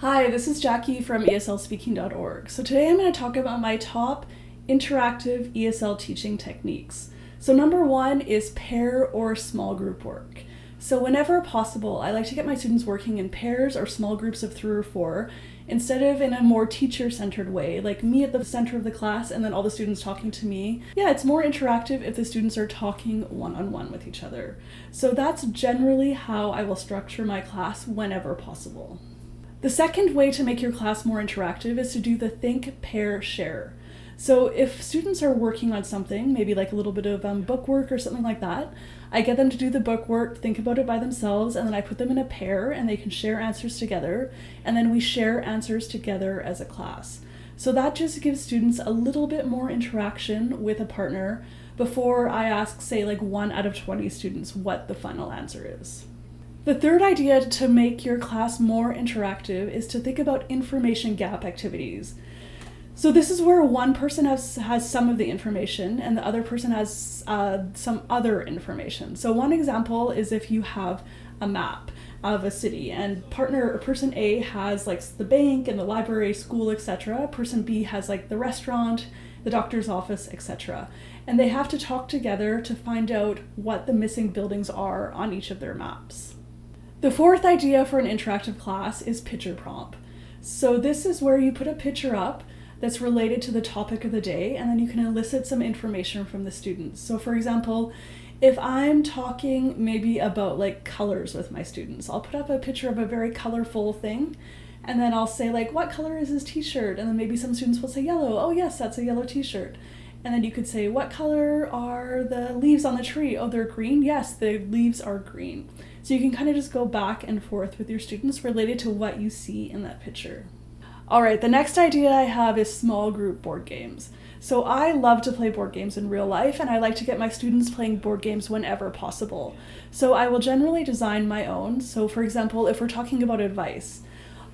Hi, this is Jackie from ESLspeaking.org. So today I'm going to talk about my top interactive ESL teaching techniques. So number one is pair or small group work. So whenever possible, I like to get my students working in pairs or small groups of 3 or 4, instead of in a more teacher-centered way, like me at the center of the class and then all the students talking to me. Yeah, it's more interactive if the students are talking one-on-one with each other. So that's generally how I will structure my class whenever possible. The second way to make your class more interactive is to do the think, pair, share. So if students are working on something, maybe like a little bit of book work or something like that, I get them to do the book work, think about it by themselves, and then I put them in a pair and they can share answers together, and then we share answers together as a class. So that just gives students a little bit more interaction with a partner before I ask, say, like 1 out of 20 students what the final answer is. The third idea to make your class more interactive is to think about information gap activities. So this is where one person has some of the information and the other person has some other information. So one example is if you have a map of a city and person A has like the bank and the library, school, etc. Person B has like the restaurant, the doctor's office, etc. And they have to talk together to find out what the missing buildings are on each of their maps. The fourth idea for an interactive class is picture prompt. So this is where you put a picture up that's related to the topic of the day, and then you can elicit some information from the students. So for example, if I'm talking maybe about like colors with my students, I'll put up a picture of a very colorful thing, and then I'll say like, what color is his t-shirt? And then maybe some students will say yellow. Oh yes, that's a yellow t-shirt. And then you could say, what color are the leaves on the tree? Oh, they're green? Yes, the leaves are green. So you can kind of just go back and forth with your students related to what you see in that picture. All right, the next idea I have is small group board games. So I love to play board games in real life, and I like to get my students playing board games whenever possible. So I will generally design my own. So for example, if we're talking about advice,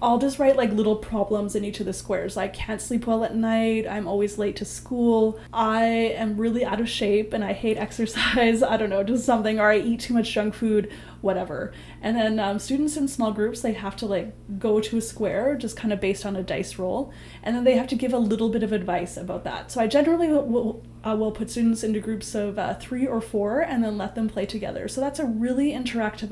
I'll just write like little problems in each of the squares. I can't sleep well at night, I'm always late to school, I am really out of shape and I hate exercise, I don't know, just something, or I eat too much junk food, whatever. And then students in small groups, they have to like go to a square just kind of based on a dice roll, and then they have to give a little bit of advice about that. So I generally will put students into groups of 3 or 4 and then let them play together. So that's a really interactive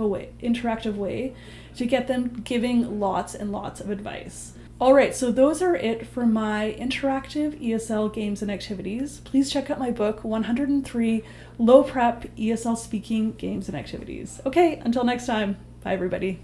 way to get them giving lots and lots of advice. All right, so those are it for my interactive ESL games and activities. Please check out my book, 103 Low Prep ESL Speaking Games and Activities. Okay, until next time. Bye, everybody.